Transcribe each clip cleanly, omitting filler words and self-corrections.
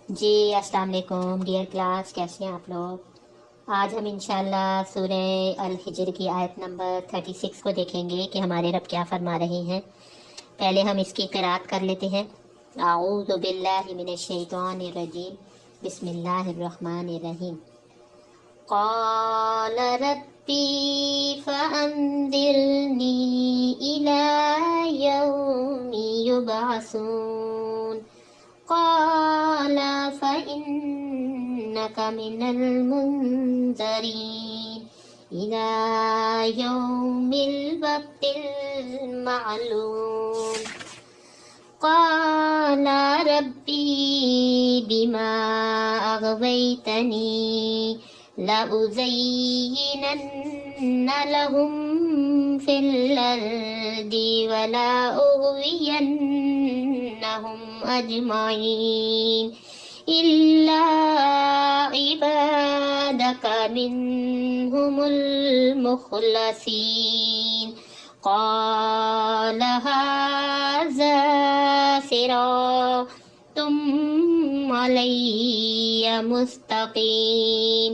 جی السلام علیکم dear class, کیسے ہیں آپ لوگ؟ آج ہم انشاءاللہ سورہ الحجر کی آیت نمبر 36 کو دیکھیں گے کہ ہمارے رب کیا فرما رہے ہیں۔ پہلے ہم اس کی قرأت کر لیتے ہیں۔ اعوذ باللہ من الشیطان الرجیم، بسم اللہ الرحمن الرحیم۔ قال ربی فانذرنی الی یوم یبعثون قال فإنك من المنذرين إلى يوم الوقت المعلوم قال ربي بما أغويتني لأزينن لهم في الأرض ولأغوينهم أجمعين إلا عبادك منهم المخلصين قال هذا صراط علي مستقيم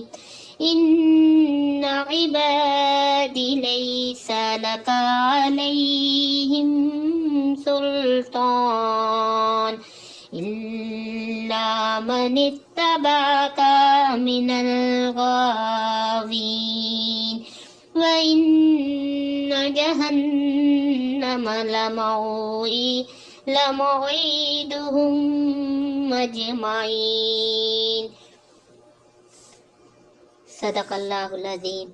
إن عبادي ليس لك عليهم سلطان إلا من اتبعك من الغاوين وإن جهنم لموعدهم أجمعين۔ صدق اللہ العظیم۔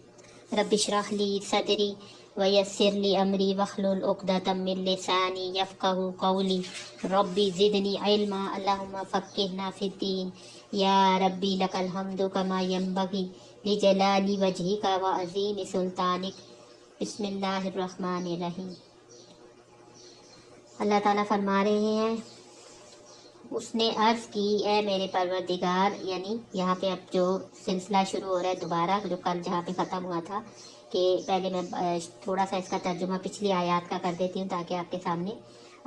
رب اشرح لی صدری ویسر لی امری واحلل عقدۃ من لسانی یفقہوا قولی ربی زدنی علما اللہم فقہنا فی الدین یا ربی لک الحمد کما ینبغی لجلال وجہک وعظیم سلطانک۔ بسم اللہ الرحمن الرحیم۔ اللہ تعالیٰ فرما رہے ہیں، اس نے عرض کی اے میرے پروردگار، یعنی یہاں پہ اب جو سلسلہ شروع ہو رہا ہے دوبارہ، جو کل جہاں پہ ختم ہوا تھا، کہ پہلے میں تھوڑا سا اس کا ترجمہ پچھلی آیات کا کر دیتی ہوں تاکہ آپ کے سامنے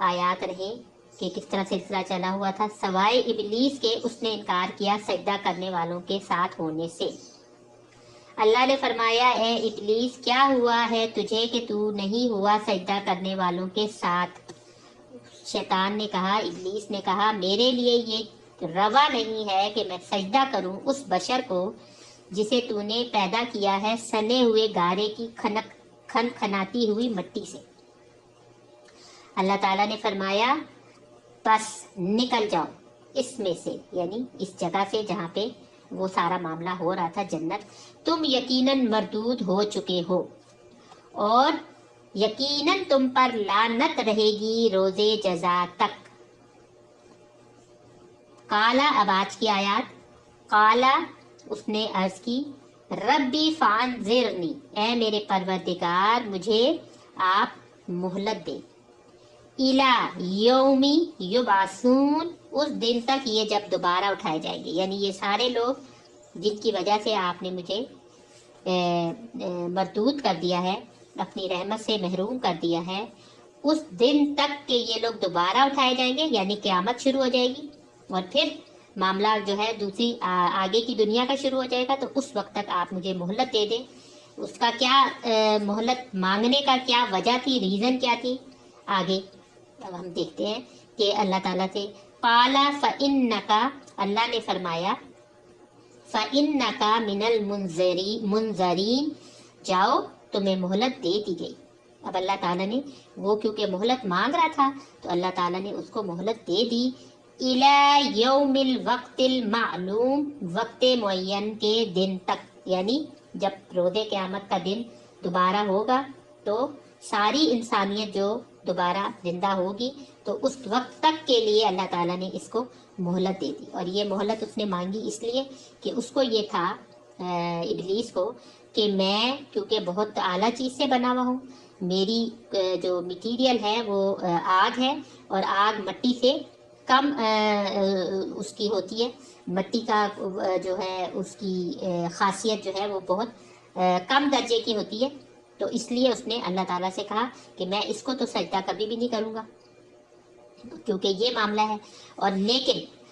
آیات رہیں کہ کس طرح سلسلہ چلا ہوا تھا۔ سوائے ابلیس کے اس نے انکار کیا سجدہ کرنے والوں کے ساتھ ہونے سے۔ اللہ نے فرمایا اے ابلیس، کیا ہوا ہے تجھے کہ تو نہیں ہوا سجدہ کرنے والوں کے ساتھ؟ شیطان نے کہا، ابلیس نے کہا، میرے لیے یہ روا نہیں ہے کہ میں سجدہ کروں اس بشر کو جسے تو نے پیدا کیا ہے سنے ہوئے گارے کی کھنکھناتی ہوئی مٹی سے۔ اللہ تعالیٰ نے فرمایا بس نکل جاؤ اس میں سے، یعنی اس جگہ سے جہاں پہ وہ سارا معاملہ ہو رہا تھا، جنت، تم یقیناً مردود ہو چکے ہو اور یقیناً تم پر لعنت رہے گی روزے جزا تک۔ قالا، اب آج کی آیات۔ قالا، اس نے عرض کی، ربی فانذرنی، اے میرے پروردگار مجھے آپ مہلت دیں، الی یومی یبعثون، اس دن تک یہ جب دوبارہ اٹھائے جائیں گے، یعنی یہ سارے لوگ جن کی وجہ سے آپ نے مجھے مردود کر دیا ہے، اپنی رحمت سے محروم کر دیا ہے، اس دن تک کہ یہ لوگ دوبارہ اٹھائے جائیں گے، یعنی قیامت شروع ہو جائے گی اور پھر معاملہ جو ہے دوسری آگے کی دنیا کا شروع ہو جائے گا، تو اس وقت تک آپ مجھے مہلت دے دیں۔ اس کا کیا مہلت مانگنے کا کیا وجہ تھی، ریزن کیا تھی، آگے اب ہم دیکھتے ہیں کہ اللہ تعالیٰ سے قَالَ فَإِنَّكَ، اللہ نے فرمایا فَإِنَّكَ مِنَ الْمُنذَرِينَ، جاؤ تمہیں مہلت دے دی گئی۔ اب اللہ تعالیٰ نے، وہ کیونکہ مہلت مانگ رہا تھا تو اللہ تعالیٰ نے اس کو مہلت دے دی، اِلَى يَوْمِ الْوَقْتِ الْمَعْلُومِ، وقت معین کے دن تک، یعنی جب روز قیامت کا دن دوبارہ ہوگا تو ساری انسانیت جو دوبارہ زندہ ہوگی، تو اس وقت تک کے لیے اللہ تعالیٰ نے اس کو مہلت دے دی۔ اور یہ مہلت اس نے مانگی اس لیے کہ اس کو یہ تھا، ابلیس کو، کہ میں کیونکہ بہت اعلیٰ چیز سے بنا ہوا ہوں، میری جو مٹیریل ہے وہ آگ ہے، اور آگ مٹی سے کم اس کی ہوتی ہے، مٹی کا جو ہے اس کی خاصیت جو ہے وہ بہت کم درجے کی ہوتی ہے، تو اس لیے اس نے اللہ تعالیٰ سے کہا کہ میں اس کو تو سجدہ کبھی بھی نہیں کروں گا کیونکہ یہ معاملہ ہے۔ اور لیکن